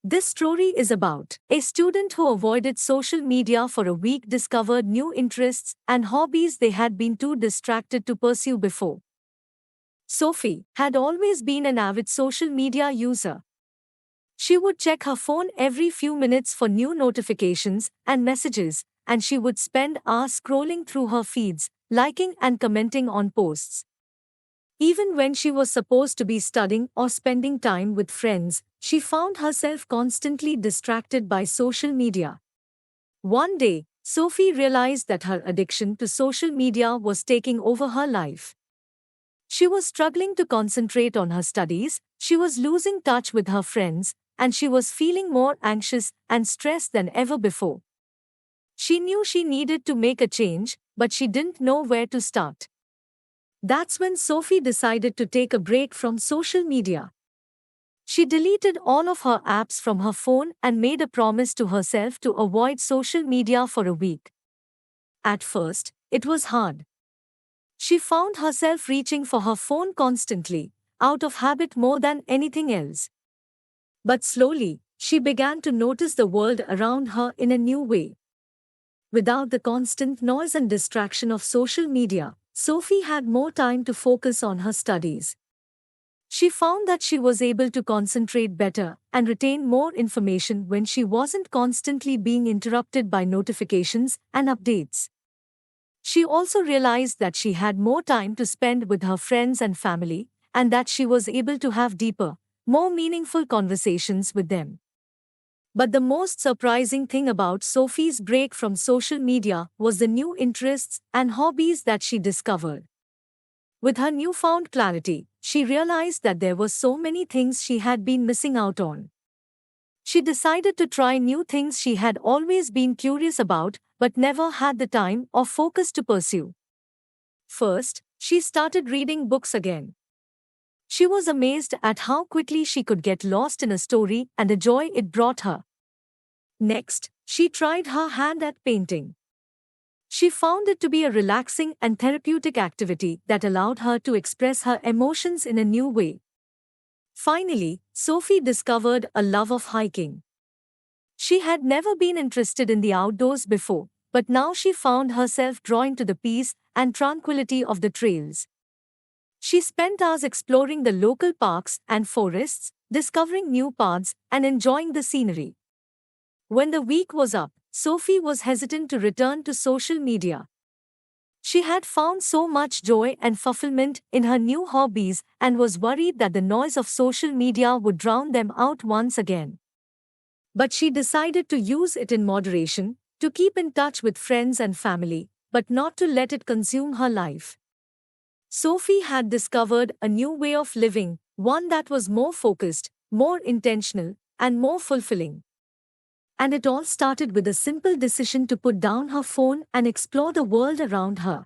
This story is about a student who avoided social media for a week discovered new interests and hobbies they had been too distracted to pursue before. Sophie had always been an avid social media user. She would check her phone every few minutes for new notifications and messages, and she would spend hours scrolling through her feeds, liking and commenting on posts. Even when she was supposed to be studying or spending time with friends, she found herself constantly distracted by social media. One day, Sophie realized that her addiction to social media was taking over her life. She was struggling to concentrate on her studies, she was losing touch with her friends, and she was feeling more anxious and stressed than ever before. She knew she needed to make a change, but she didn't know where to start. That's when Sophie decided to take a break from social media. She deleted all of her apps from her phone and made a promise to herself to avoid social media for a week. At first, it was hard. She found herself reaching for her phone constantly, out of habit more than anything else. But slowly, she began to notice the world around her in a new way. Without the constant noise and distraction of social media, Sophie had more time to focus on her studies. She found that she was able to concentrate better and retain more information when she wasn't constantly being interrupted by notifications and updates. She also realized that she had more time to spend with her friends and family, and that she was able to have deeper, more meaningful conversations with them. But the most surprising thing about Sophie's break from social media was the new interests and hobbies that she discovered. With her newfound clarity, she realized that there were so many things she had been missing out on. She decided to try new things she had always been curious about but never had the time or focus to pursue. First, she started reading books again. She was amazed at how quickly she could get lost in a story and the joy it brought her. Next, she tried her hand at painting. She found it to be a relaxing and therapeutic activity that allowed her to express her emotions in a new way. Finally, Sophie discovered a love of hiking. She had never been interested in the outdoors before, but now she found herself drawn to the peace and tranquility of the trails. She spent hours exploring the local parks and forests, discovering new paths and enjoying the scenery. When the week was up, Sophie was hesitant to return to social media. She had found so much joy and fulfillment in her new hobbies and was worried that the noise of social media would drown them out once again. But she decided to use it in moderation, to keep in touch with friends and family, but not to let it consume her life. Sophie had discovered a new way of living, one that was more focused, more intentional, and more fulfilling. And it all started with a simple decision to put down her phone and explore the world around her.